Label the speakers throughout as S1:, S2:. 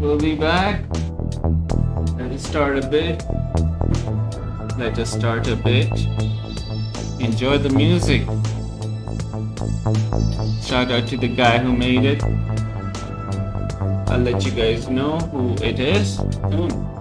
S1: We'll be back. Let us start a bit. Let us start a bit. Enjoy the music. Shout out to the guy who made it. I'll let you guys know who it is soon.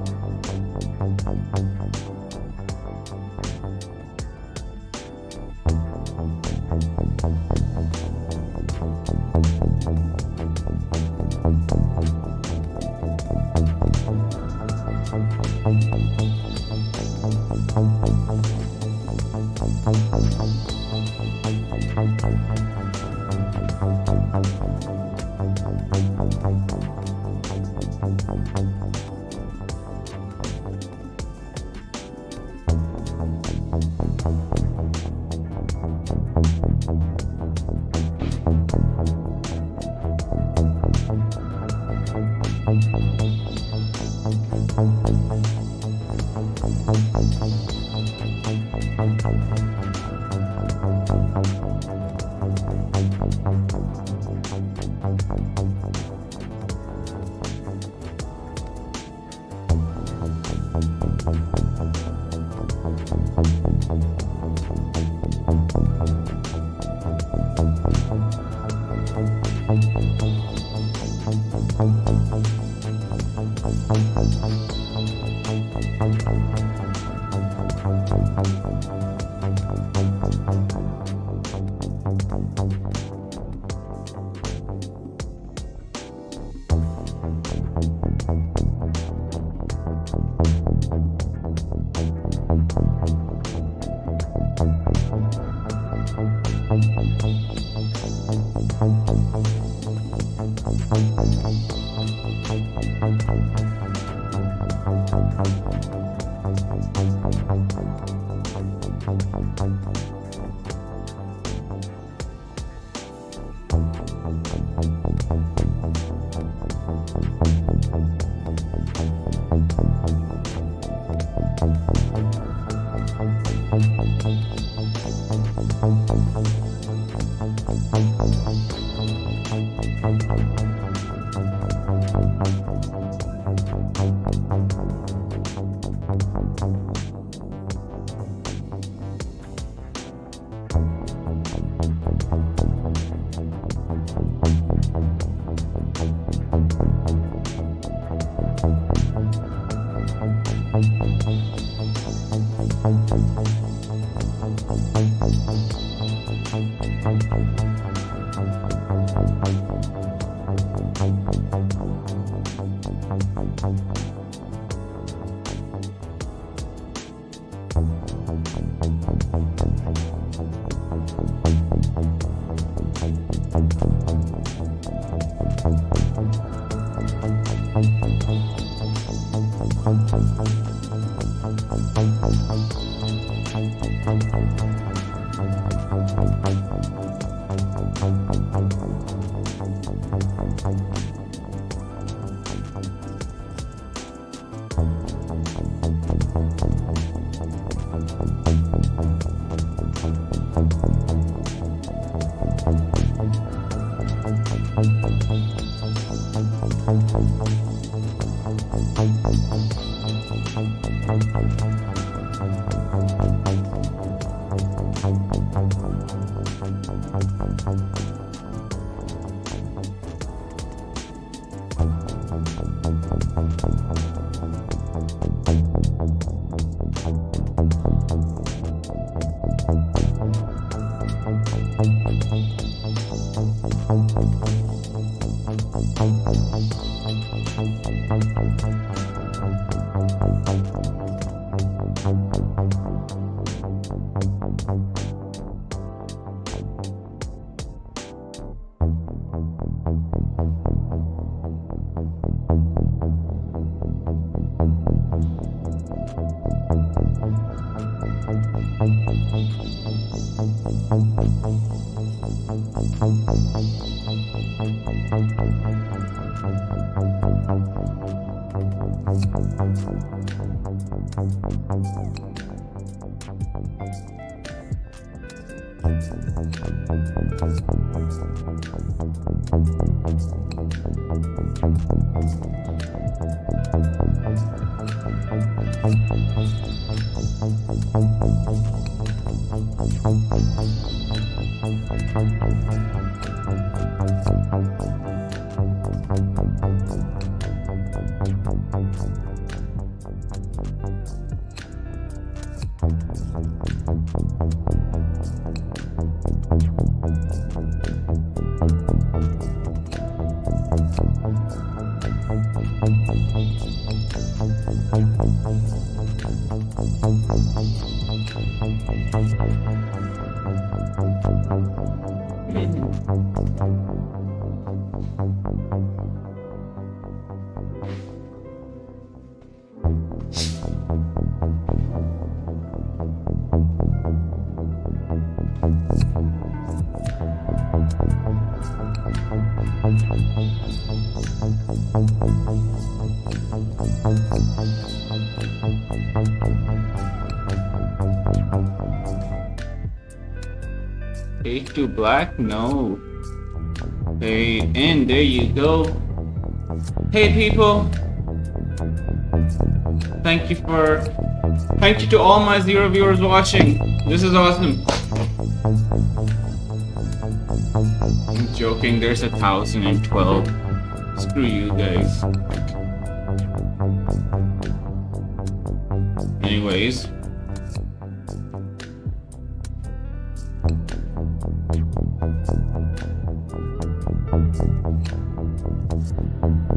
S1: Fade to black? No. Fade in. There you go. Hey people. Thank you to all my 0 viewers watching. This is awesome. I'm joking, there's 1,012. Screw you guys. Anyways.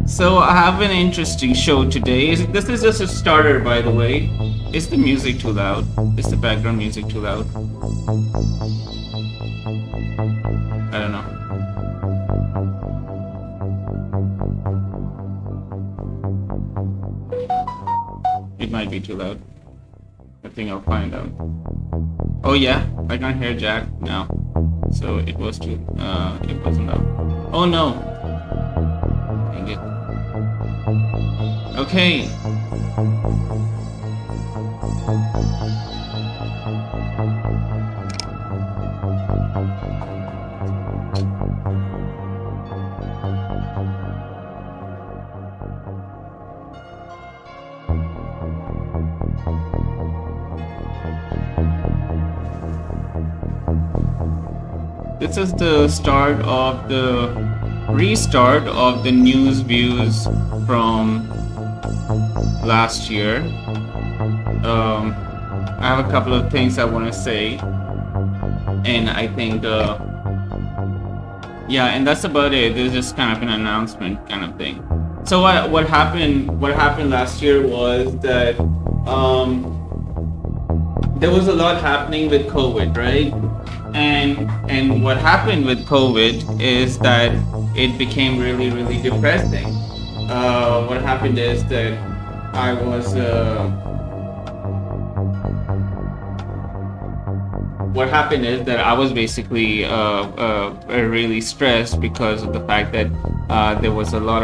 S1: So I have an interesting show today. This is just a starter, by the way. Is the music too loud? Is the background music too loud? I don't know. It might be too loud. I think I'll find out. Oh yeah, I can't hear Jack now. So it was too, it wasn't loud. Oh no. Dang it. Okay. This is the start of the restart of the Newsviews from last year. I have a couple of things I want to say, and I think yeah, and that's about it. This is just kind of an announcement kind of thing. So what happened last year was that there was a lot happening with COVID, right? And what happened with COVID is that it became really, really depressing. What happened is that I was basically really stressed because of the fact that there were a lot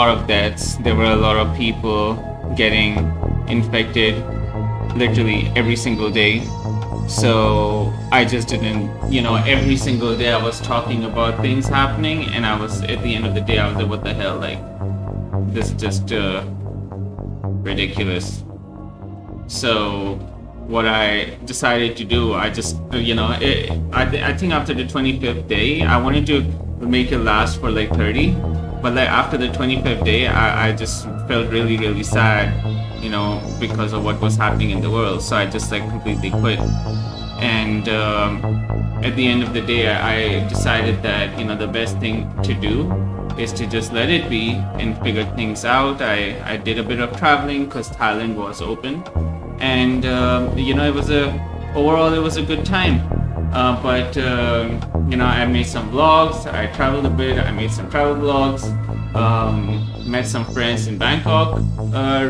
S1: of deaths. There were a lot of people getting infected literally every single day. So I just didn't, every single day I was talking about things happening, and I was, at the end of the day, I was like, what the hell, like, this is just ridiculous. So what I decided to do, I just, I think after the 25th day, I wanted to make it last for like 30, but like after the 25th day, I just felt really, really sad, because of what was happening in the world. So I just like completely quit. And at the end of the day, I decided that, the best thing to do is to just let it be and figure things out. I did a bit of traveling because Thailand was open, and overall it was a good time. But I made some vlogs. I traveled a bit. I made some travel vlogs. Met some friends in Bangkok. A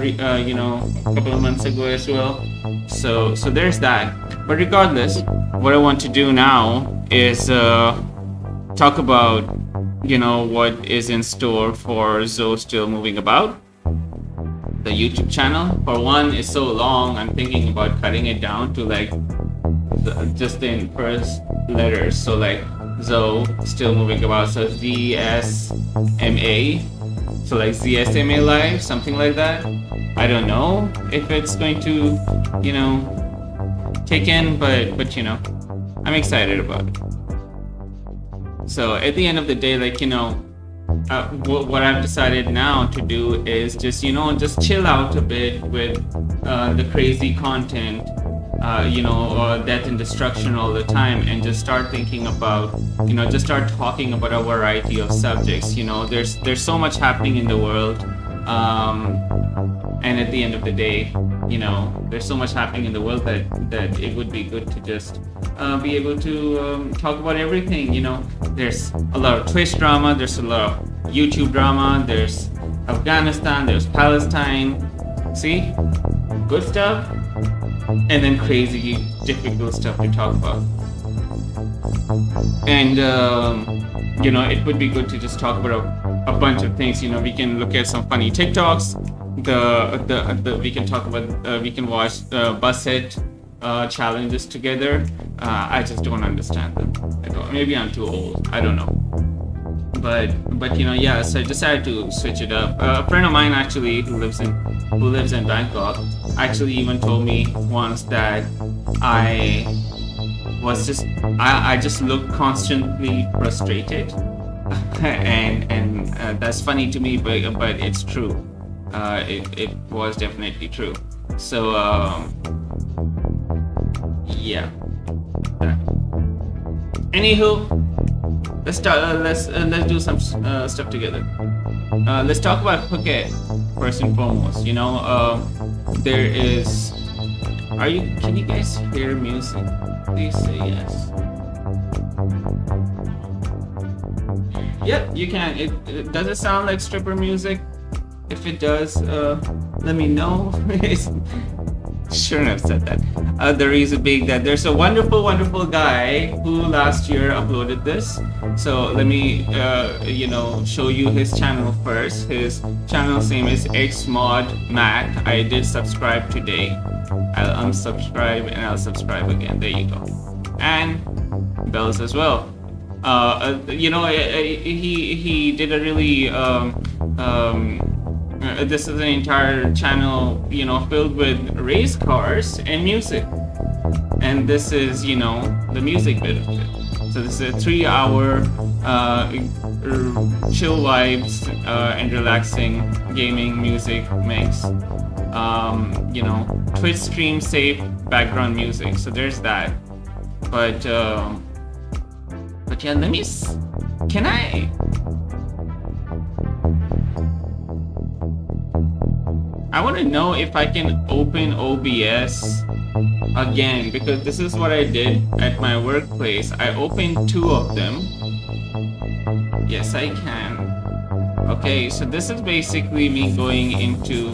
S1: couple of months ago as well. So there's that. But regardless, what I want to do now is talk about what is in store for Zoe Still Moving About. The YouTube channel, for one, is so long. I'm thinking about cutting it down to like just the first letters. So like Zoe Still Moving About. So ZSMA. So like ZSMA Live, something like that. I don't know if it's going to, take in, but I'm excited about it. So at the end of the day, what I've decided now to do is just chill out a bit with the crazy content, death and destruction all the time, and just start thinking about, just start talking about a variety of subjects. There's so much happening in the world, and at the end of the day, there's so much happening in the world that it would be good to just be able to talk about everything. There's a lot of Twitch drama, there's a lot of YouTube drama, there's Afghanistan, there's Palestine. See? Good stuff, and then crazy, difficult stuff to talk about. And it would be good to just talk about a bunch of things. We can look at some funny TikToks. We can talk about we can watch bus hit challenges together. I just don't understand them at all. Maybe I'm too old. I don't know. But so I decided to switch it up. A friend of mine actually who lives in Bangkok actually even told me once that I just look constantly frustrated, and that's funny to me, but it's true. It was definitely true. So yeah. Anywho, let's do some stuff together. Let's talk about Phuket first and foremost. There is. Can you guys hear music? Please say yes. Yep, you can. Does it sound like stripper music? If it does, let me know. Shouldn't have said that. The reason being that there's a wonderful, wonderful guy who last year uploaded this. So let me, show you his channel first. His channel's name is xmodmac. I did subscribe today. I'll unsubscribe and I'll subscribe again. There you go. And bells as well. He did a really this is an entire channel, filled with race cars and music. And this is, the music bit of it. So this is a 3-hour chill vibes and relaxing gaming music mix. Twitch stream safe background music. So there's that. But yeah, can I want to know if I can open OBS again, because this is what I did at my workplace. I opened 2 of them. Yes, I can. Okay, so this is basically me going into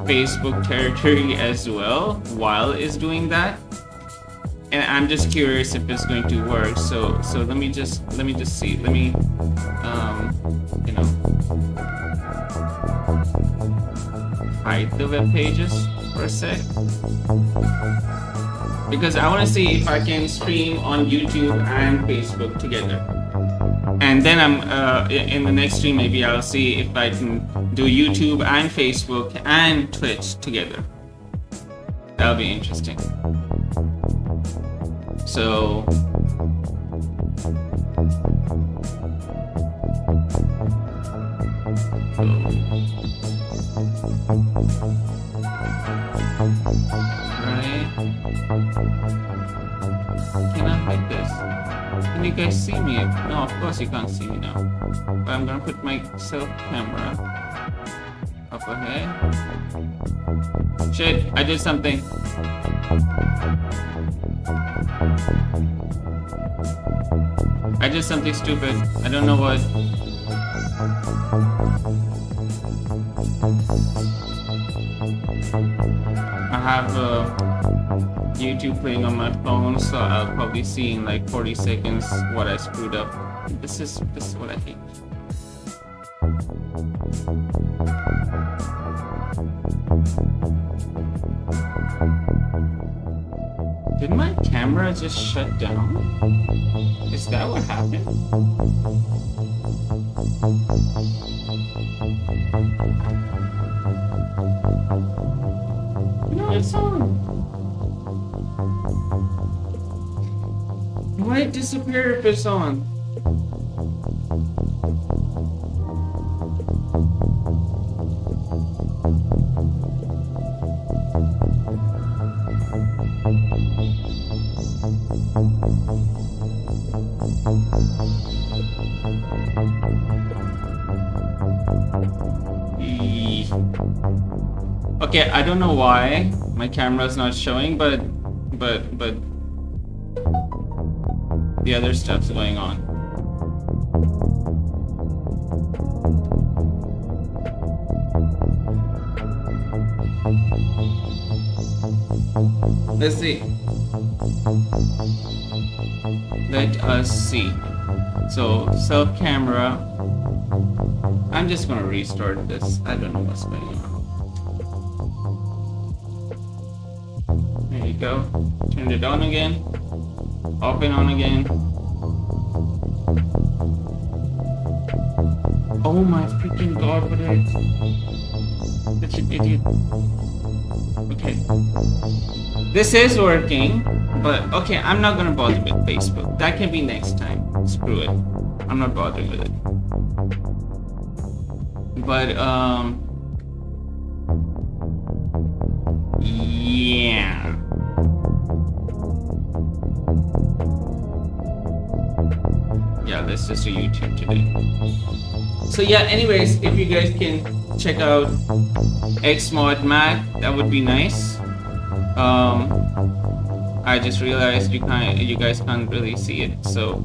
S1: Facebook territory as well while it's doing that. And I'm just curious if it's going to work. So let me just see. Let me hide the web pages for a sec, because I want to see if I can stream on YouTube and Facebook together. And then I'm in the next stream, maybe I'll see if I can do YouTube and Facebook and Twitch together. That'll be interesting. So right. Cannot make this. Can you you guys see me? No, of course you can't see me now. But I'm gonna put my self camera up ahead. Shit, I did something. I did something stupid. I don't know what. I have YouTube playing on my phone, so I'll probably see in like 40 seconds what I screwed up. This is what I hate. Did my camera just shut down? Is that what happened? No, it's on. Why it disappear if it's on? Okay, I don't know why my camera is not showing, but the other stuff's going on. Let's see. Let us see. So self camera. I'm just gonna restart this. I don't know what's going on. There you go. Turn it on again. Off and on again. Oh my freaking god, what is such an idiot. Okay. This is working, but okay, I'm not gonna bother with Facebook. That can be next time. Screw it. I'm not bothering with it. But yeah. Yeah, let's just do YouTube today. So yeah, anyways, if you guys can check out xmodmatt, that would be nice. I just realized you guys can't really see it, so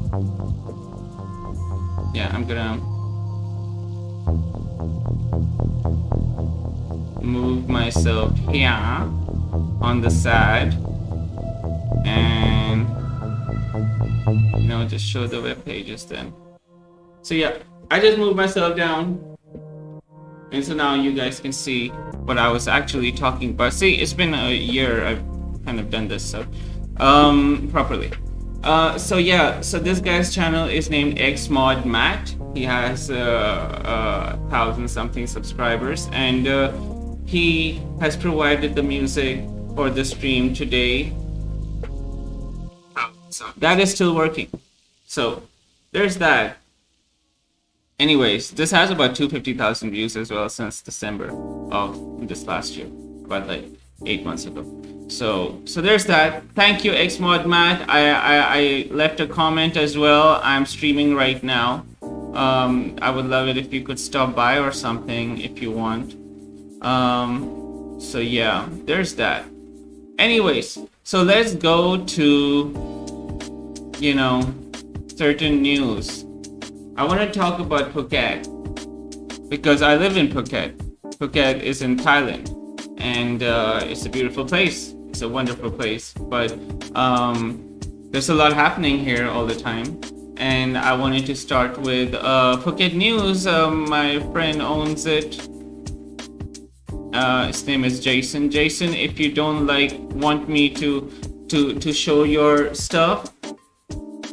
S1: yeah, I'm gonna move myself here on the side and just show the web pages then. So yeah, I just moved myself down, and so now you guys can see what I was actually talking about. See, it's been a year I've kind of done this so properly. So yeah, so this guy's channel is named xmodmatt. He has 1,000 something subscribers, and he has provided the music for the stream today. So that is still working. So there's that. Anyways, this has about 250,000 views as well since December of this last year, about like 8 months ago. So there's that. Thank you, xmodmatt. I left a comment as well. I'm streaming right now. I would love it if you could stop by or something if you want. So yeah, there's that. Anyways, so let's go to certain news. I want to talk about Phuket because I live in Phuket. Phuket is in Thailand, and it's a beautiful place. It's a wonderful place, but there's a lot happening here all the time. And I wanted to start with Phuket news. My friend owns it. His name is Jason. Jason, if you don't want me to show your stuff,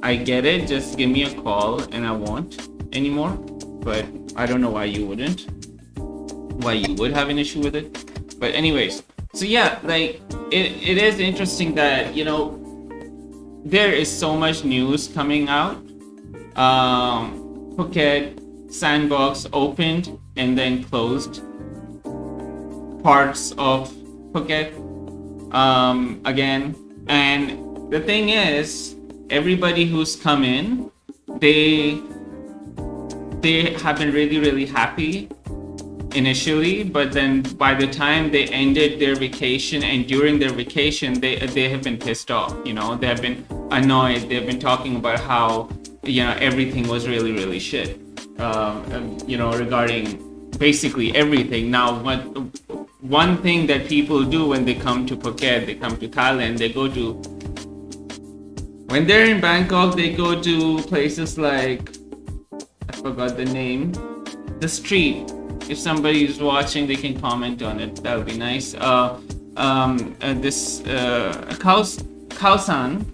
S1: I get it. Just give me a call and I won't anymore. But I don't know why you wouldn't. Why you would have an issue with it. But anyways, so yeah, it is interesting that there is so much news coming out. Phuket Sandbox opened and then closed parts of Phuket again, and the thing is everybody who's come in, they have been really, really happy initially, but then by the time they ended their vacation, and during their vacation, they have been pissed off. You know, they have been annoyed. They've been talking about how, you know, everything was really, really shit. You know, regarding basically everything. Now, one thing that people do when they come to Phuket, they come to Thailand, when they're in Bangkok, they go to places like, I forgot the name, the street. If somebody is watching, they can comment on it. That would be nice. Khao San.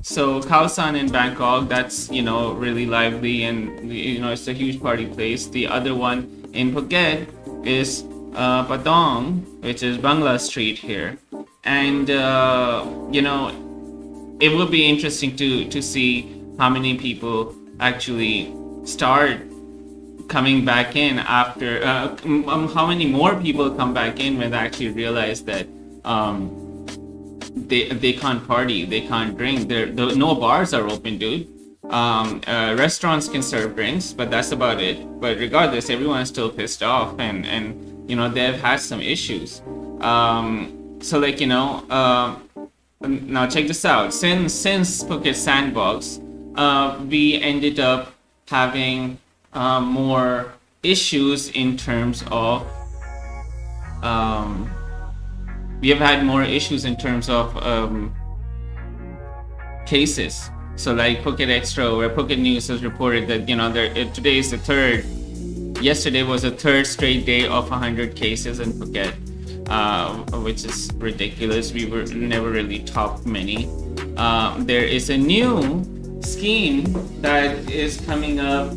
S1: So Khao San in Bangkok, that's, you know, really lively, and, you know, it's a huge party place. The other one in Phuket is Patong, which is Bangla Street here. And, you know, it will be interesting to see how many people actually start coming back in after, how many more people come back in when they actually realize that they can't party, they can't drink. No bars are open, dude. Restaurants can serve drinks, but that's about it. But regardless, everyone is still pissed off, and you know, they've had some issues. So like, you know, now check this out. Since Phuket Sandbox, we ended up having more issues in terms of we have had more issues in terms of cases. So like Phuket Extra, where Phuket News has reported that, you know, today is the third. Yesterday was the third straight day of 100 cases in Phuket, which is ridiculous. We were never really topped many. There is a new scheme that is coming up.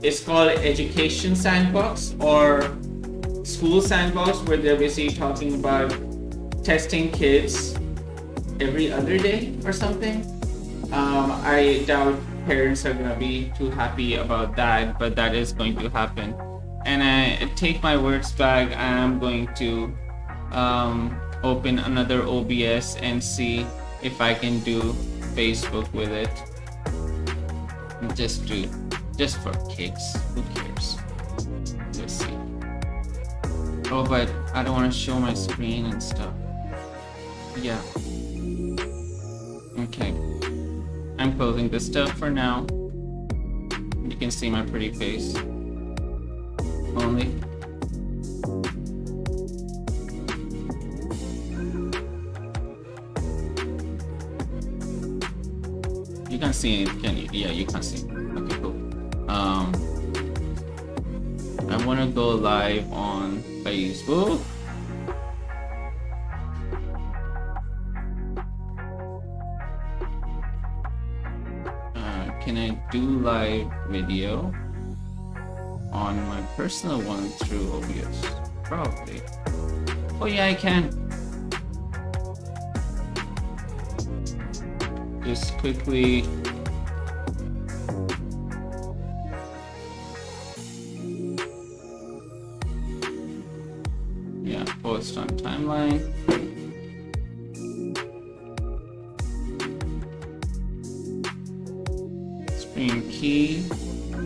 S1: It's called Education Sandbox or School Sandbox, where they're basically talking about testing kids every other day or something. I doubt parents are gonna be too happy about that, but that is going to happen. And I take my words back. I'm going to open another OBS and see if I can do Facebook with it. Just for kicks. Who cares? Let's see. Oh, but I don't want to show my screen and stuff. Yeah. Okay. I'm closing this stuff for now. You can see my pretty face. Only. You can't see it, can you? Yeah, you can't see. Okay, cool. I want to go live on Facebook. Can I do live video on my personal one through OBS? Probably. Oh yeah, I can. Just quickly. Yeah, post on timeline. Screen key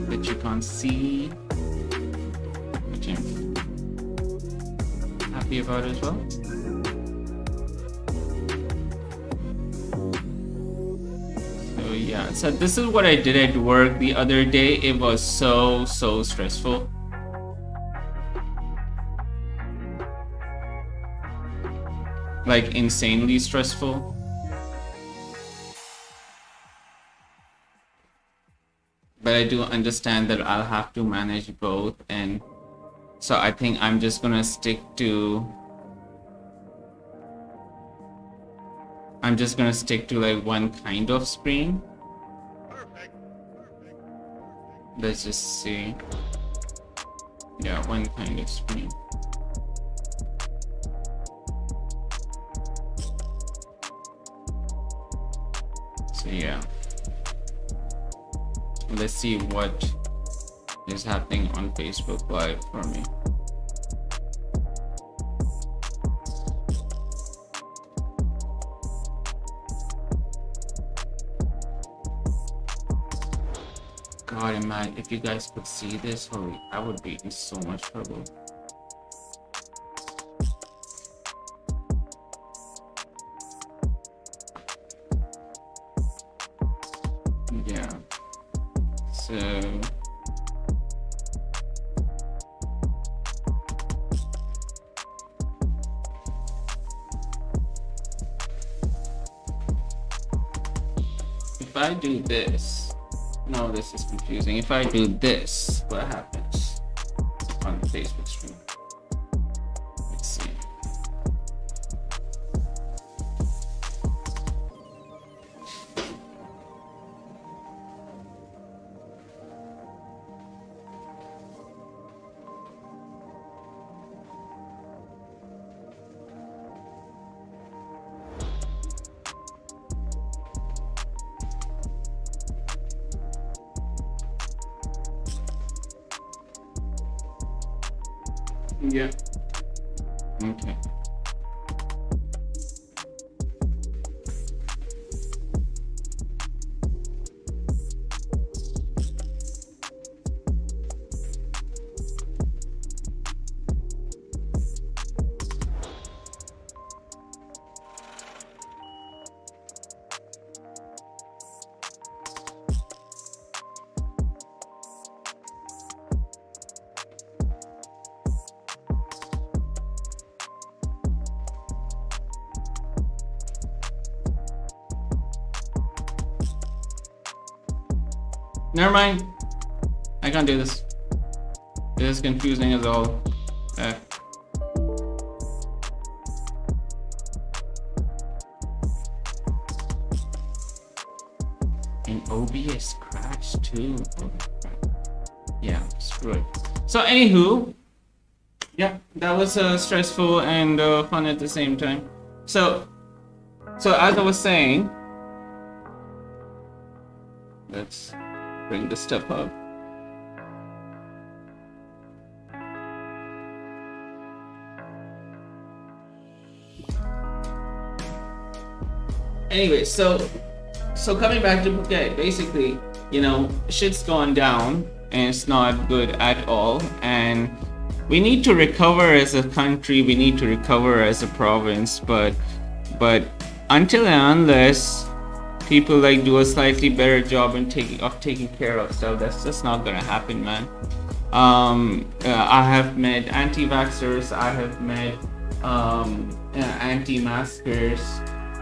S1: that you can't see, which I'm happy about as well. So yeah, so this is what I did at work the other day. It was so stressful. Like insanely stressful. But I do understand that I'll have to manage both, and so I think I'm just gonna stick to like one kind of screen. Let's just see. Yeah, one kind of screen. So yeah. Let's see what is happening on Facebook Live for me. God, imagine if you guys could see this, holy, I would be in so much trouble. Yeah. So if I do this, no, this is confusing. If I do this, what happens on the Facebook stream? Let's see. Yeah. Okay. Never mind. I can't do this. This is confusing as all. And OBS crashed too. Yeah, screw it. So anywho, yeah, that was stressful and fun at the same time. So as I was saying, let's bring the stuff up. Anyway, so coming back to Phuket, basically, you know, shit's gone down and it's not good at all, and we need to recover as a country, we need to recover as a province, but until and unless people like do a slightly better job in taking care of stuff, that's just not gonna happen, man. I have met anti-vaxxers, I have met anti-maskers,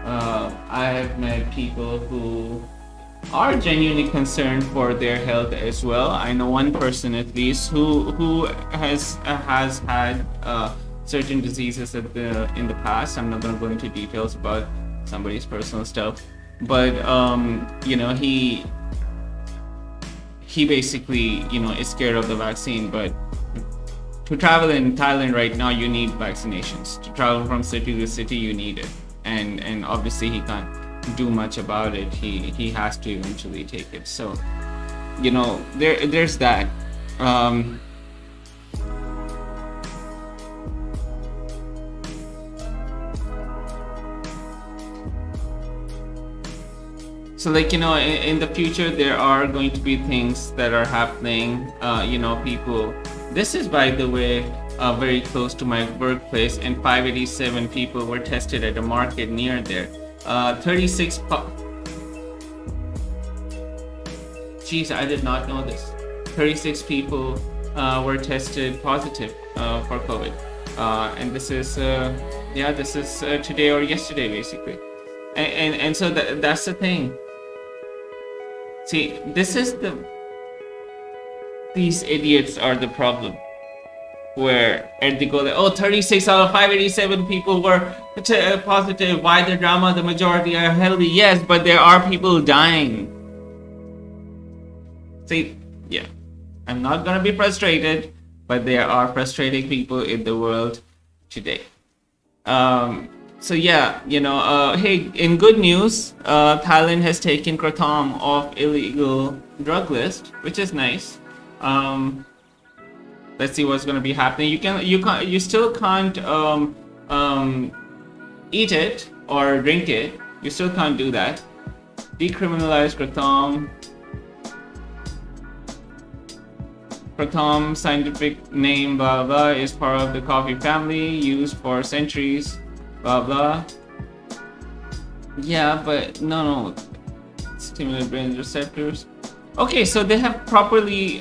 S1: I have met people who are genuinely concerned for their health as well. I know one person at least who has had certain diseases in the past. I'm not gonna go into details about somebody's personal stuff, but you know, he basically, you know, is scared of the vaccine. But to travel in Thailand right now, you need vaccinations. To travel from city to city, you need it, and obviously he can't do much about it. He has to eventually take it. So, you know, there's that. So, like, you know, in the future, there are going to be things that are happening. You know, people. This is, by the way, very close to my workplace, and 587 people were tested at a market near there. 36. Jeez, I did not know this. 36 people were tested positive for COVID, and this is today or yesterday, basically. And so that's the thing. See, these idiots are the problem. Where and they go like, oh, 36 out of 587 people were positive. Why the drama? The majority are healthy. Yes, but there are people dying. See, yeah, I'm not gonna be frustrated, but there are frustrating people in the world today. So yeah, you know, hey, in good news, Thailand has taken kratom off illegal drug list, which is nice. Let's see what's gonna be happening. You still can't eat it or drink it. You still can't do that. Decriminalize kratom. Pratham scientific name blah blah is part of the coffee family used for centuries blah blah. Yeah, but no. Stimulate brain receptors. Okay, so they have properly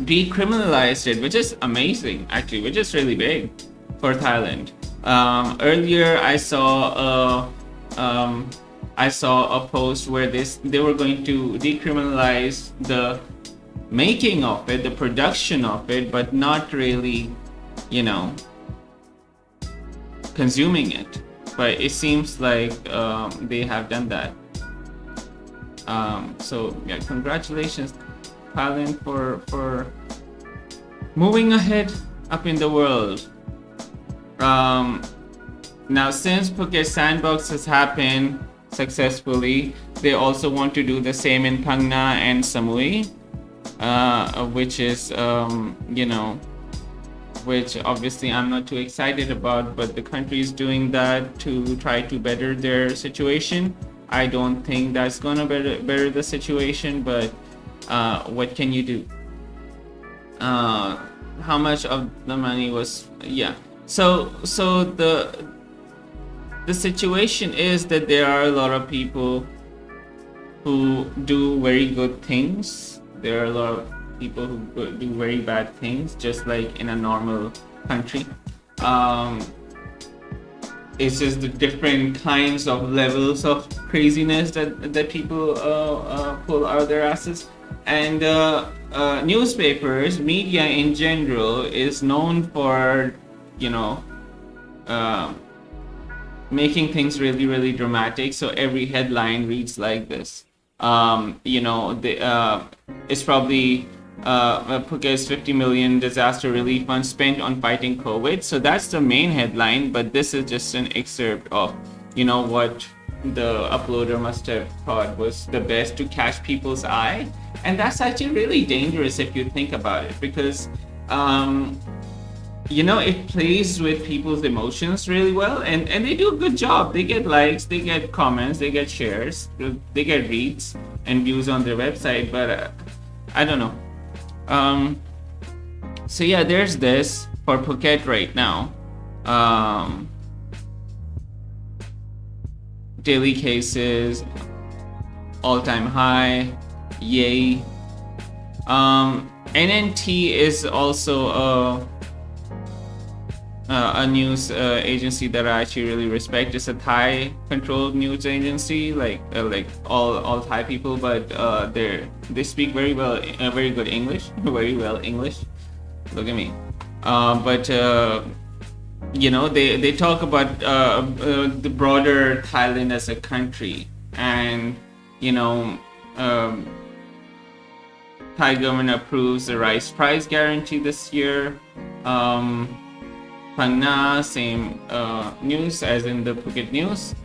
S1: decriminalized it, which is amazing, actually, which is really big for Thailand. Earlier, I saw a post where they were going to decriminalize the making of it, the production of it, but not really, consuming it. But it seems like they have done that. So yeah, congratulations, Thailand, for moving ahead up in the world. Now, since Phuket Sandbox has happened successfully, they also want to do the same in Phang Nga and Samui, which is which obviously I'm not too excited about, but the country is doing that to try to better their situation. I don't think that's gonna better the situation, but what can you do? How much of the money was so the situation is that there are a lot of people who do very good things. There are a lot of people who do very bad things, just like in a normal country. It's just the different kinds of levels of craziness that people pull out of their asses. And newspapers, media in general, is known for making things really, really dramatic. So every headline reads like this. It's probably Phuket's 50 million disaster relief fund spent on fighting COVID. So that's the main headline, but this is just an excerpt of, what the uploader must have thought was the best to catch people's eye. And that's actually really dangerous if you think about it, because, it plays with people's emotions really well, and they do a good job. They get likes, they get comments, they get shares, they get reads and views on their website, but I don't know. So yeah, there's this for Phuket right now. Daily cases, all-time high, yay. NNT is also a news agency that I actually really respect. It's a Thai-controlled news agency, like all Thai people, but they speak very good English, very well English. Look at me. But they talk about the broader Thailand as a country, and Thai government approves the rice price guarantee this year. Phang Nga, same news as in the Phuket news.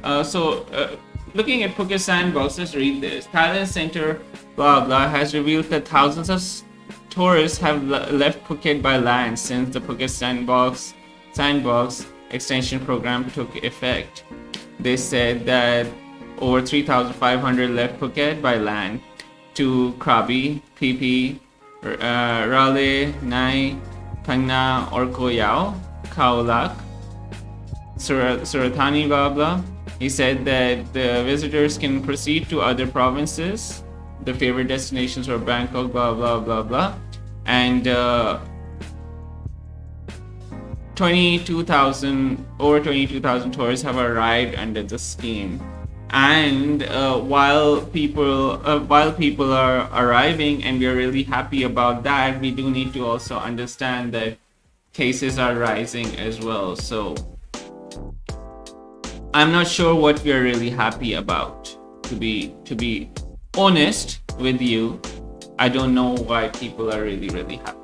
S1: Looking at Phuket Sandbox, let's read this. Thailand Center blah blah has revealed that thousands of tourists have left Phuket by land since the Phuket Sandbox extension program took effect. They said that over 3,500 left Phuket by land to Krabi, Phi Phi, Raleigh, Nai, Phang Nga, or Koh Yao, Khao Lak, Surathani, blah blah. He said that the visitors can proceed to other provinces. The favorite destinations were Bangkok, blah blah blah blah, and 22,000 tourists have arrived under the scheme. And while people are arriving, and we are really happy about that, we do need to also understand that cases are rising as well. So I'm not sure what we are really happy about. To be honest with you, I don't know why people are really, really happy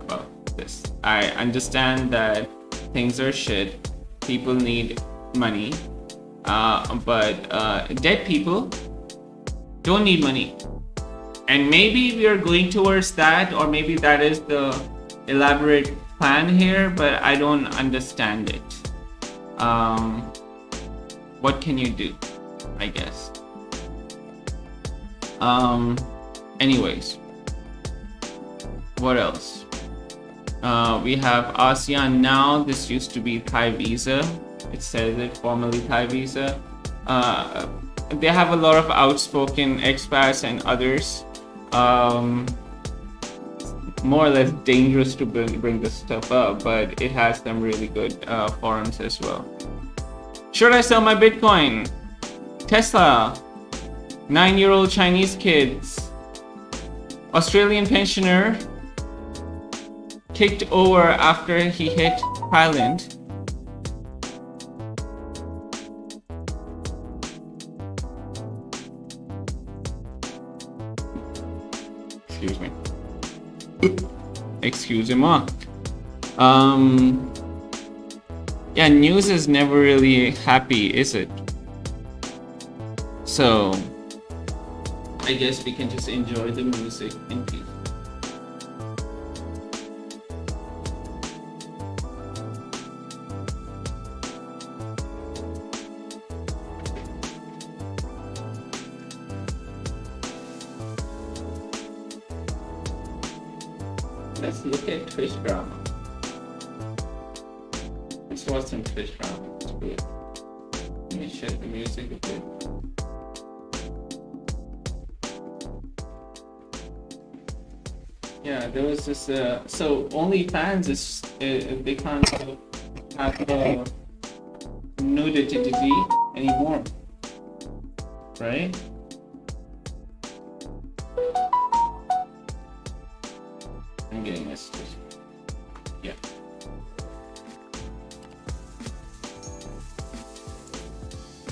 S1: about this. I understand that things are shit. People need money. But dead people don't need money. And maybe we are going towards that, or maybe that is the elaborate plan here, but I don't understand it. What can you do, I guess? Anyways. What else? We have ASEAN Now. This used to be Thai Visa. It says it, formerly Thai Visa. They have a lot of outspoken expats and others. More or less dangerous to bring this stuff up, but it has some really good forums as well. Should I sell my Bitcoin? Tesla. 9-year-old Chinese kids. Australian pensioner kicked over after he hit Thailand. Excuse me. Excusez-moi. Yeah, news is never really happy, is it? So I guess we can just enjoy the music in peace. Let's look at Twitch drama. Let's watch some Twitch drama. It's weird. Let me shut the music a bit. Yeah, there was this. So OnlyFans is they can't have nudity anymore, right? I'm getting messages. Yeah.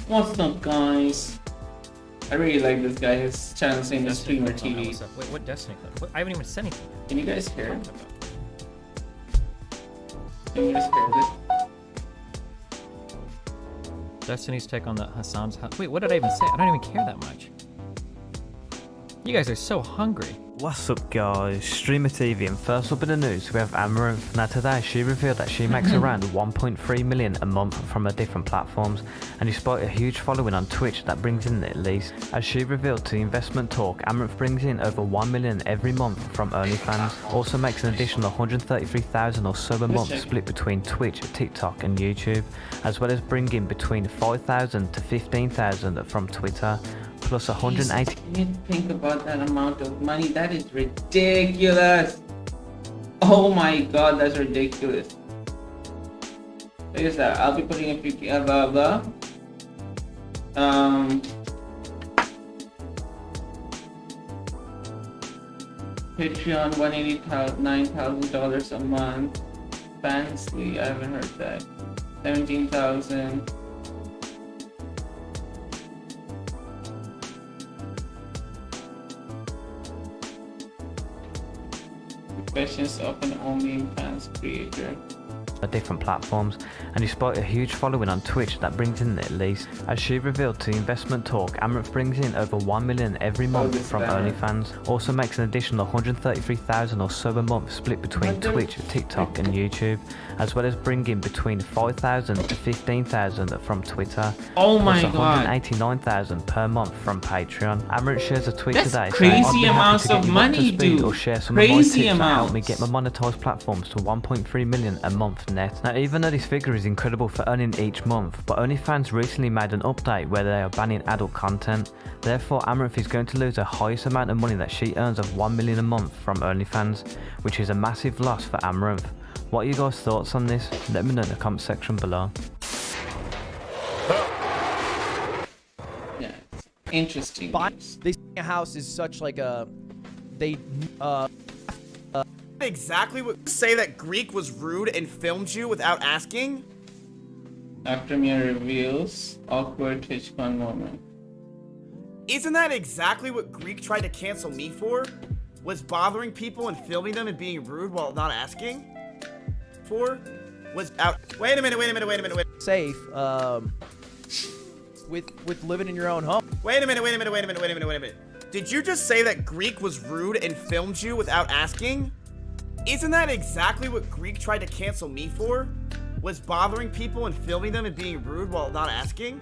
S1: What's up, guys? I really like this guy. His channel's name is Streamer TV.
S2: Wait, what Destiny code? I haven't even said anything.
S1: Can you guys hear it? Can you guys hear it?
S2: Destiny's take on the Hassan's house. Wait, what did I even say? I don't even care that much. You guys are so hungry.
S3: What's up, guys? Streamer TV, and first up in the news we have Amaranth. Now today she revealed that she makes around 1.3 million a month from her different platforms, and despite a huge following on Twitch that brings in at least. As she revealed to Investment Talk, Amaranth brings in over 1 million every month from OnlyFans, also makes an additional 133,000 or so a month split between Twitch, TikTok and YouTube, as well as bringing between 5,000 to 15,000 from Twitter. Plus 180.
S1: Can you think about that amount of money? That is ridiculous. Oh my god, that's ridiculous. Look at that. I'll be putting a few blah blah. Patreon $189,000 a month. Fansly, I haven't heard that. 17,000. Confessions of an OnlyFans creator.
S3: Different platforms, and despite a huge following on Twitch that brings in at least. As she revealed to Investment Talk, Amaranth brings in over 1 million every month from OnlyFans, also makes an additional 133,000 or so a month split between Twitch, TikTok and YouTube, as well as bringing between 5,000 to 15,000 from Twitter.
S1: Oh my
S3: plus
S1: god,
S3: 189,000 per month from Patreon. Amaranth shares a tweet
S1: that's
S3: today
S1: crazy
S3: saying,
S1: amounts of money, dude.
S3: Or share some
S1: crazy
S3: of my tips
S1: amounts.
S3: that help me get my monetized platforms to 1.3 million a month net. Now, even though this figure is incredible for earning each month, but OnlyFans recently made an update where they are banning adult content. Therefore, Amaranth is going to lose the highest amount of money that she earns of 1 million a month from OnlyFans, which is a massive loss for Amaranth. What are you guys' thoughts on this? Let me know in the comment section below.
S1: Yeah, interesting.
S4: This house is such like a
S5: exactly what say that Greek was rude and filmed you without asking?
S1: After me reveals awkward TwitchCon moment.
S5: Isn't that exactly what Greek tried to cancel me for? Was bothering people and filming them and being rude while not asking? Was out. Wait a minute.
S4: safe with living in your own home.
S5: Wait a minute. Did you just say that Greek was rude and filmed you without asking? Isn't that exactly what Greek tried to cancel me for? Was bothering people and filming them and being rude while not asking?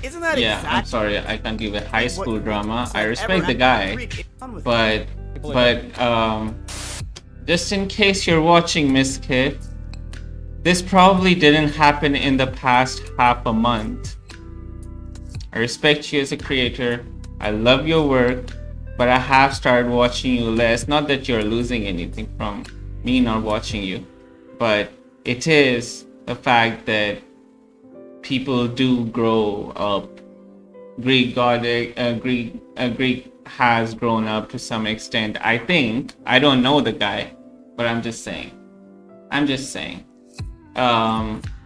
S5: Isn't that exactly?
S1: I'm sorry, I can't give a high school drama. I respect the guy, but just in case you're watching, Miss Kid, this probably didn't happen in the past half a month. I respect you as a creator. I love your work, but I have started watching you less. Not that you're losing anything from me not watching you, but it is the fact that people do grow up. Greek has grown up to some extent. I think. I don't know the guy, but I'm just saying.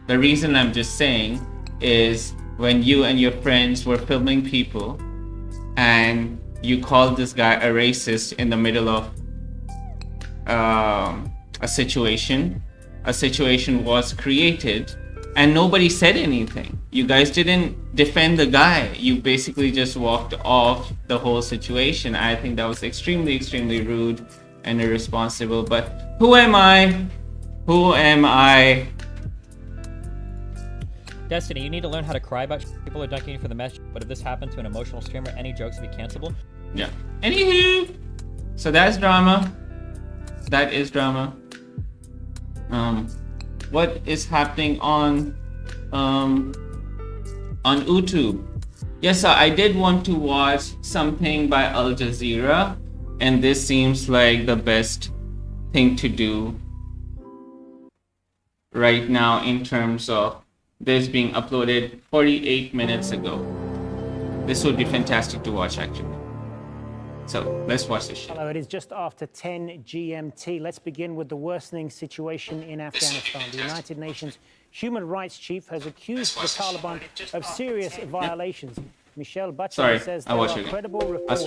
S1: The reason I'm just saying is when you and your friends were filming people and you called this guy a racist in the middle of a situation was created and nobody said anything. You guys didn't defend the guy. You basically just walked off the whole situation. I think that was extremely, extremely rude and irresponsible. But who am I?
S2: Destiny, you need to learn how to cry about people are dunking you for the message, but if this happened to an emotional streamer, any jokes would be cancelable.
S1: Yeah. Anywho, so that's drama. That is drama. What is happening on YouTube? Yes, sir, I did want to watch something by Al Jazeera, and this seems like the best thing to do right now in terms of this being uploaded 48 minutes ago. This would be fantastic to watch, actually. So let's watch this shit.
S6: Hello, it is just after 10 GMT. Let's begin with the worsening situation in Afghanistan. The United Nations Human Rights Chief has accused the Taliban of serious violations. Michelle Bachelet says there are credible reports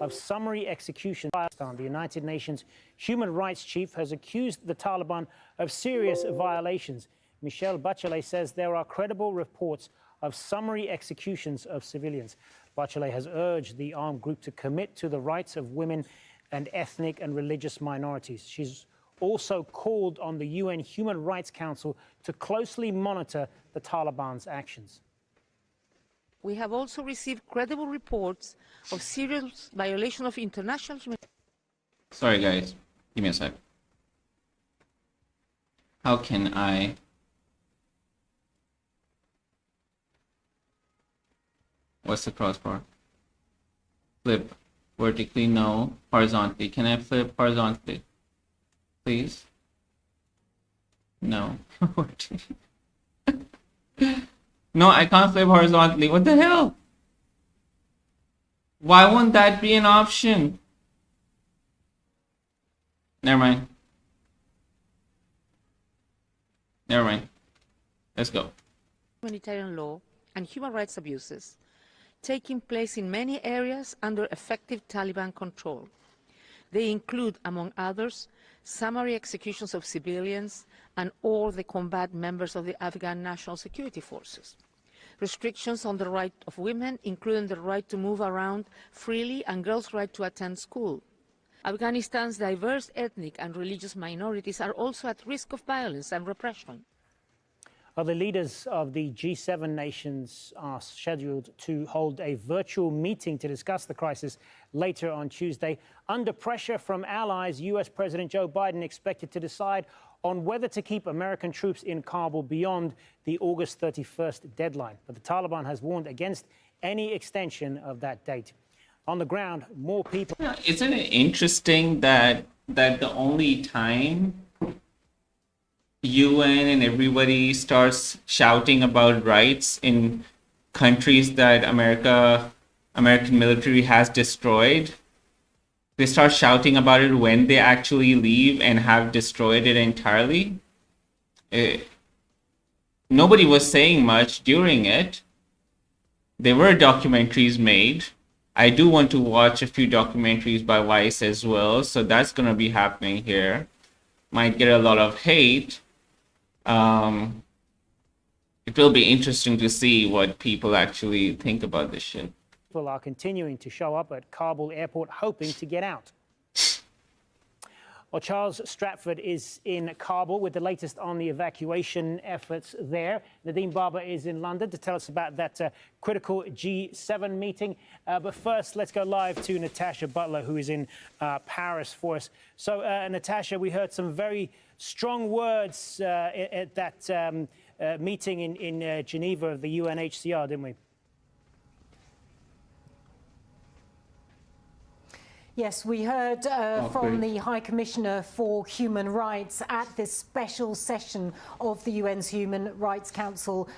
S6: of summary executions. The United Nations Human Rights Chief has accused the Taliban of serious violations. Michelle Bachelet says there are credible reports of summary executions of civilians. Bachelet has urged the armed group to commit to the rights of women and ethnic and religious minorities. She's also called on the UN Human Rights Council to closely monitor the Taliban's actions.
S7: We have also received credible reports of serious violation of international human.
S1: Sorry guys, give me a sec. How can I... What's the crossbar? Flip vertically, no. Horizontally. Can I flip horizontally? Please? No. No, I can't flip horizontally. What the hell? Why won't that be an option? Never mind. Never mind. Let's go.
S7: Humanitarian law and human rights abuses taking place in many areas under effective Taliban control. They include, among others, summary executions of civilians and all the combat members of the Afghan National Security Forces. Restrictions on the right of women, including the right to move around freely and girls' right to attend school. Afghanistan's diverse ethnic and religious minorities are also at risk of violence and repression.
S6: The leaders of the G7 nations are scheduled to hold a virtual meeting to discuss the crisis later on Tuesday. Under pressure from allies, US President Joe Biden expected to decide on whether to keep American troops in Kabul beyond the August 31st deadline. But the Taliban has warned against any extension of that date. On the ground, more people...
S1: Isn't it interesting that the only time UN and everybody starts shouting about rights in countries that American military has destroyed, they start shouting about it when they actually leave and have destroyed it entirely? Nobody was saying much during it. There were documentaries made. I do want to watch a few documentaries by Vice as well, so that's going to be happening here. Might get a lot of hate. It will be interesting to see what people actually think about this shit.
S6: People are continuing to show up at Kabul airport hoping to get out. Well, Charles Stratford is in Kabul with the latest on the evacuation efforts there. Nadeem Barber is in London to tell us about that critical G7 meeting. But first, let's go live to Natasha Butler, who is in Paris for us. So, Natasha, we heard some very strong words at that meeting in Geneva of the UNHCR, didn't we?
S8: Yes, we heard from the High Commissioner for Human Rights at this special session of the UN's Human Rights Council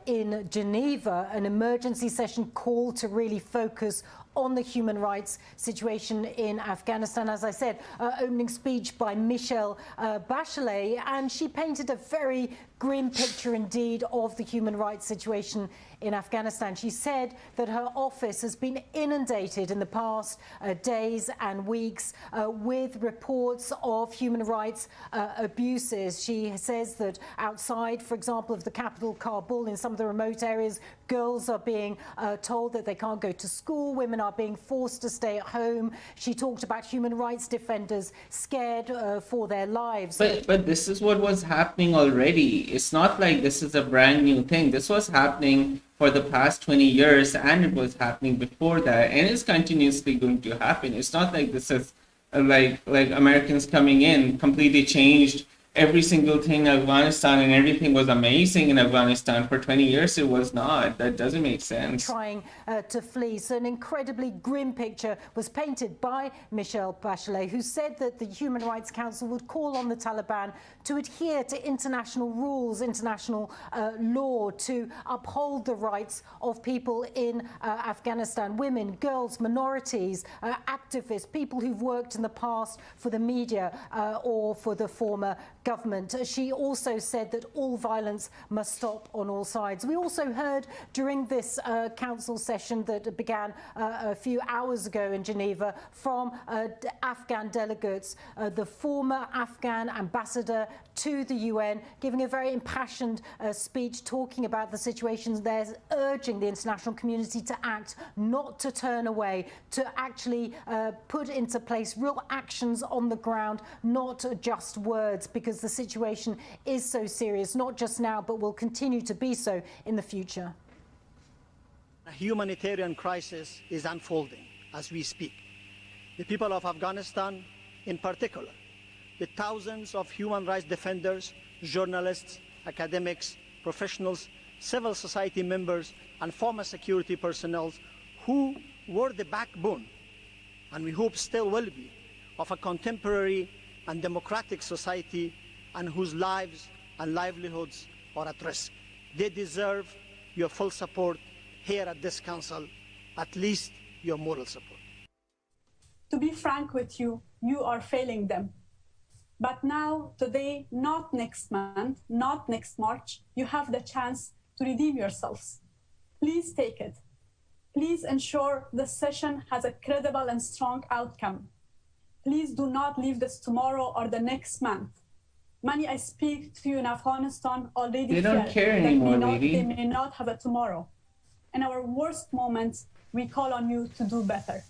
S8: in Geneva, an emergency session called to really focus on the human rights situation in Afghanistan. As I said, opening speech by Michelle Bachelet, and she painted a very grim picture indeed of the human rights situation in Afghanistan. She said that her office has been inundated in the past days and weeks with reports of human rights abuses. She says that outside, for example, of the capital Kabul, in some of the remote areas, girls are being told that they can't go to school, women are being forced to stay at home. She talked about human rights defenders scared for their lives.
S1: But this is what was happening already. It's not like this is a brand new thing. This was happening for the past 20 years, and it was happening before that, and it's continuously going to happen. It's not like this is like Americans coming in completely changed every single thing in Afghanistan and everything was amazing in Afghanistan. For 20 years it was not. That doesn't make sense.
S8: Trying to flee. So an incredibly grim picture was painted by Michelle Bachelet, who said that the Human Rights Council would call on the Taliban to adhere to international rules, international law, to uphold the rights of people in Afghanistan, women, girls, minorities, activists, people who've worked in the past for the media or for the former government. She also said that all violence must stop on all sides. We also heard during this council session that began a few hours ago in Geneva from Afghan delegates, the former Afghan ambassador to the UN, giving a very impassioned speech talking about the situation there, urging the international community to act, not to turn away, to actually put into place real actions on the ground, not just words, because the situation is so serious, not just now, but will continue to be so in the future.
S9: A humanitarian crisis is unfolding as we speak. The people of Afghanistan, in particular, the thousands of human rights defenders, journalists, academics, professionals, civil society members, and former security personnel who were the backbone, and we hope still will be, of a contemporary and democratic society, and whose lives and livelihoods are at risk. They deserve your full support here at this council, at least your moral support.
S10: To be frank with you, you are failing them. But now, today, not next month, not next March, you have the chance to redeem yourselves. Please take it. Please ensure the session has a credible and strong outcome. Please do not leave this tomorrow or the next month. Many I speak to in Afghanistan already
S1: They don't care anymore, lady.
S10: They may not have a tomorrow. In our worst moments, we call on you to do better.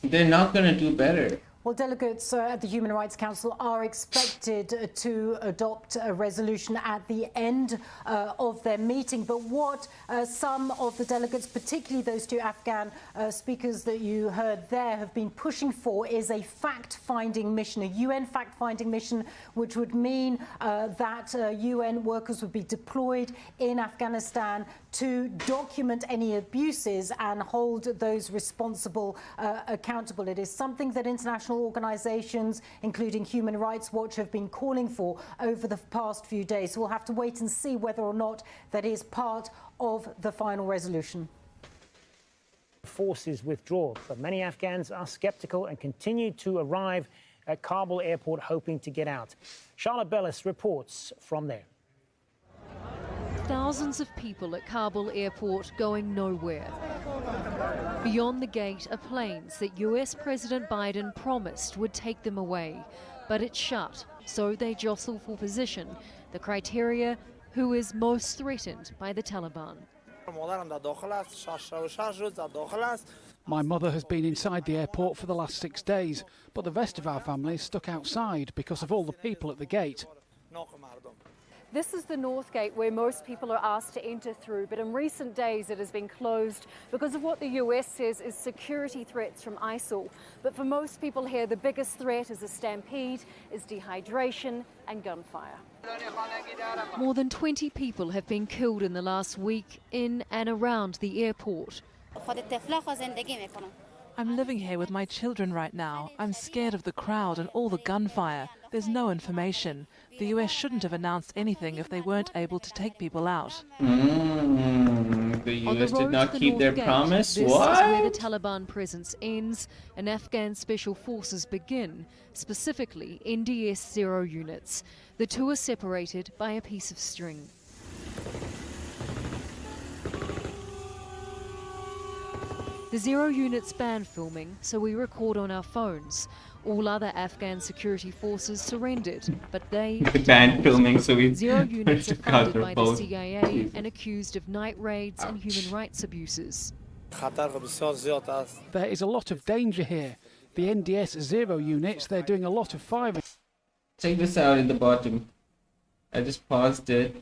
S1: They're not going to do better.
S8: Well, delegates at the Human Rights Council are expected to adopt a resolution at the end of their meeting. But what some of the delegates, particularly those two Afghan speakers that you heard there, have been pushing for is a fact-finding mission, a UN fact-finding mission, which would mean that UN workers would be deployed in Afghanistan to document any abuses and hold those responsible accountable. It is something that international organisations, including Human Rights Watch, have been calling for over the past few days. So we'll have to wait and see whether or not that is part of the final resolution.
S6: Forces withdraw, but many Afghans are sceptical and continue to arrive at Kabul airport hoping to get out. Charlotte Bellis reports from there.
S11: Thousands of people at Kabul airport going nowhere. Beyond the gate are planes that US President Biden promised would take them away, but it's shut, so they jostle for position, the criteria who is most threatened by the Taliban.
S12: My mother has been inside the airport for the last 6 days, but the rest of our family is stuck outside because of all the people at the gate.
S11: This is the North Gate where most people are asked to enter through, but in recent days it has been closed because of what the US says is security threats from ISIL. But for most people here, the biggest threat is a stampede, is dehydration and gunfire. More than 20 people have been killed in the last week in and around the airport.
S13: I'm living here with my children right now. I'm scared of the crowd and all the gunfire. There's no information. The US shouldn't have announced anything if they weren't able to take people out.
S1: The US did not keep their promise?
S11: This
S1: What?
S11: is where the Taliban presence ends and Afghan special forces begin, specifically NDS 0 units. The two are separated by a piece of string. The 0 units ban filming, so we record on our phones. All other Afghan security forces surrendered, but they
S1: Banned filming, so we
S11: 0 units are funded by the
S1: both.
S11: CIA and accused of night raids and human rights abuses.
S12: There is a lot of danger here. The NDS 0 units, they're doing a lot of firing.
S1: Check this out in the bottom. I just paused it.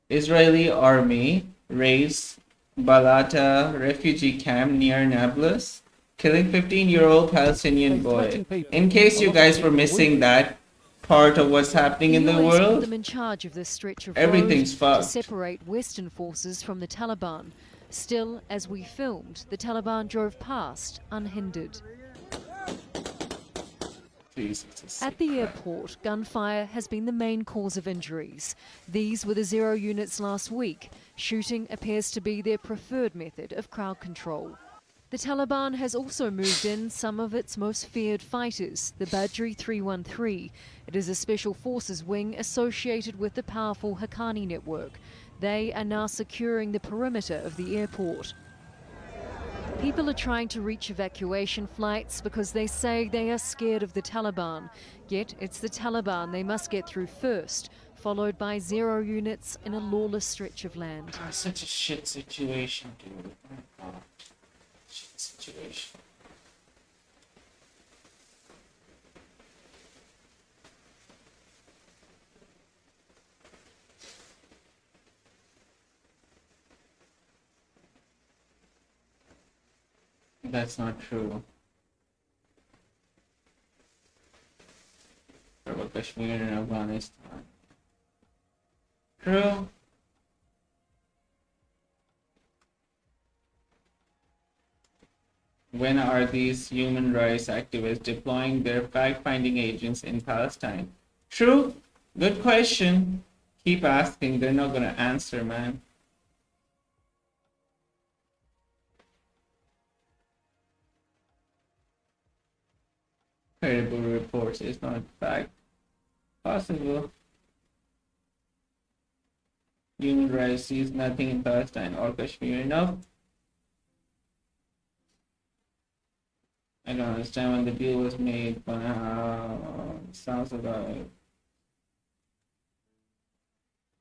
S1: Israeli army raids Balata refugee camp near Nablus, killing 15-year-old Palestinian boy. In case you guys were missing that part of what's happening in the
S11: US put
S1: world,
S11: them in charge of this stretch of
S1: everything's
S11: road
S1: fucked.
S11: to separate Western forces from the Taliban. Still, as we filmed, the Taliban drove past unhindered.
S1: Jesus.
S11: At the airport, gunfire has been the main cause of injuries. These were the 0 units last week. Shooting appears to be their preferred method of crowd control. The Taliban has also moved in some of its most feared fighters, the Badri 313. It is a special forces wing associated with the powerful Haqqani network. They are now securing the perimeter of the airport. People are trying to reach evacuation flights because they say they are scared of the Taliban. Yet it's the Taliban they must get through first, followed by 0 units in a lawless stretch of land.
S1: God, such a shit situation, dude. Oh my God. Shit situation. That's not true. What about Kashmir and Afghanistan? True. When are these human rights activists deploying their fact-finding agents in Palestine? True. Good question. Keep asking. They're not gonna answer, man. Credible reports is not fact. Possible. Human rights sees nothing in Palestine or Kashmir. No. I don't understand when the deal was made, but sounds about it.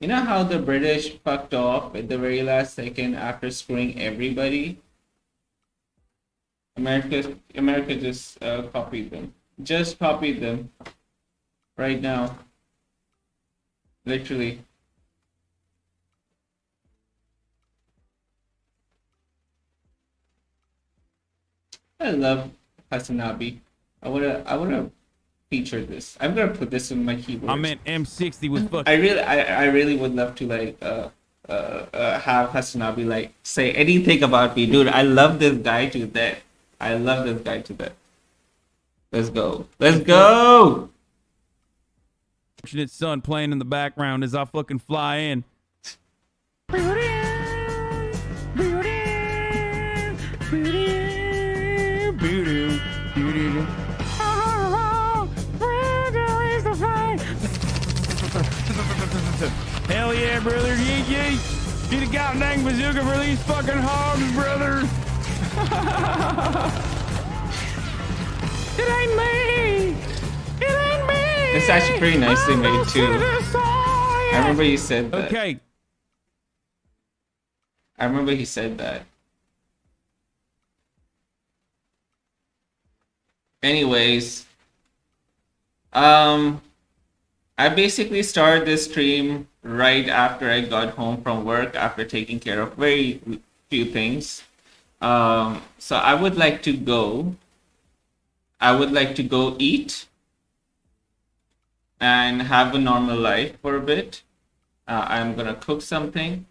S1: You know how the British fucked off at the very last second after screwing everybody? America just copied them. Just copied them. Right now. Literally. I love Hasanabi. I wanna feature this. I'm gonna put this in my keyboard.
S14: I meant M60 was fucking.
S1: I really would love to like have Hasanabi like say anything about me, dude. I love this guy to that. I love this guy to that. Let's go. Let's go.
S14: Fortunate son playing in the background as I fucking fly in. Hell yeah, brother. Yeet yeet. Get a goddamn bazooka for these fucking hogs, brother. It ain't me. It ain't me.
S1: It's actually pretty nicely made too. I remember he said that.
S14: Okay.
S1: I remember he said that. anyways, I basically started this stream right after I got home from work after taking care of very few things. So I would like to go. I would like to go eat and have a normal life for a bit. I'm gonna cook something.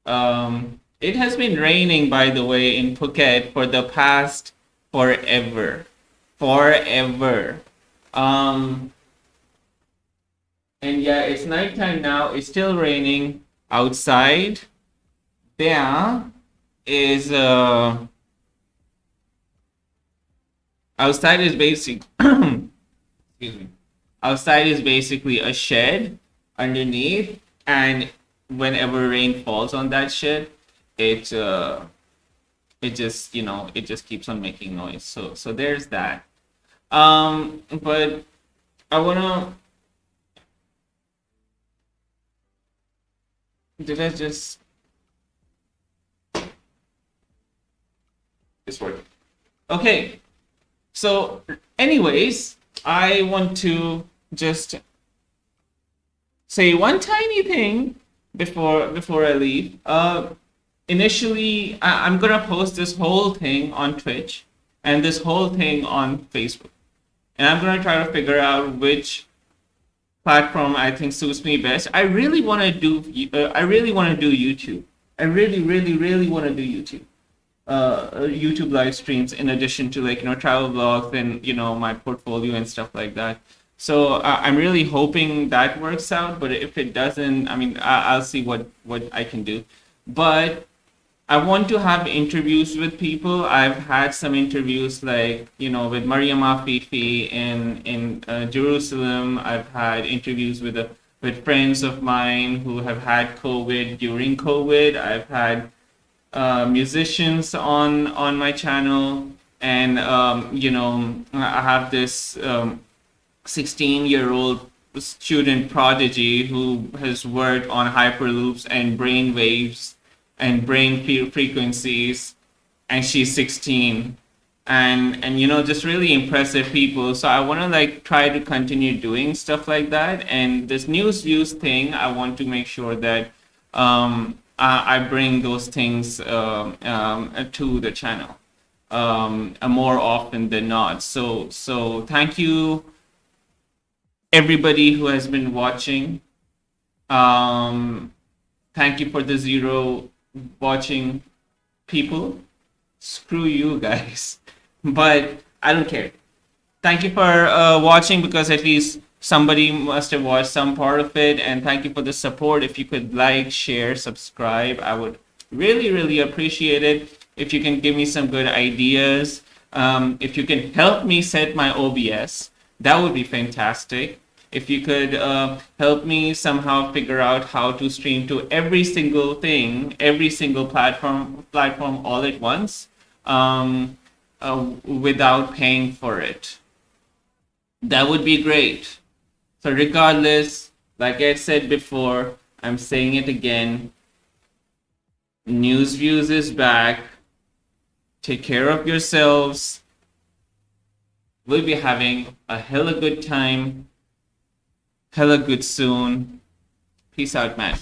S1: It has been raining, by the way, in Phuket for the past forever. Forever. And yeah, it's nighttime now. It's still raining outside. There is outside is basic excuse me. Outside is basically a shed underneath, and whenever rain falls on that shed, it just, it just keeps on making noise. So there's that. But I wanna did I just this work? Okay. So anyways, I want to just say one tiny thing before I leave. Initially, I'm gonna post this whole thing on Twitch and this whole thing on Facebook, and I'm gonna try to figure out which platform I think suits me best. I really want to do YouTube. I really, really want to do YouTube. YouTube live streams in addition to travel vlogs and my portfolio and stuff like that. So I'm really hoping that works out. But if it doesn't, I mean, I'll see what I can do. But I want to have interviews with people. I've had some interviews with Mariam Afifi in Jerusalem. I've had interviews with friends of mine who have had COVID during COVID. I've had musicians on my channel, and I have this 16-year-old student prodigy who has worked on hyperloops and brain waves and brain frequencies, and she's 16, and just really impressive people. So I want to try to continue doing stuff like that. And this Newsviews thing, I want to make sure that I bring those things to the channel more often than not. So thank you everybody who has been watching. Thank you for the 0 watching people. Screw you guys. But I don't care. Thank you for watching, because at least somebody must have watched some part of it. And thank you for the support. If you could like, share, subscribe, I would really, really appreciate it. If you can give me some good ideas, if you can help me set my OBS, that would be fantastic. If you could help me somehow figure out how to stream to every single thing, every single platform all at once, without paying for it, that would be great. So regardless, like I said before, I'm saying it again, Newsviews is back. Take care of yourselves. We'll be having a hella good time. Hella good soon. Peace out, man.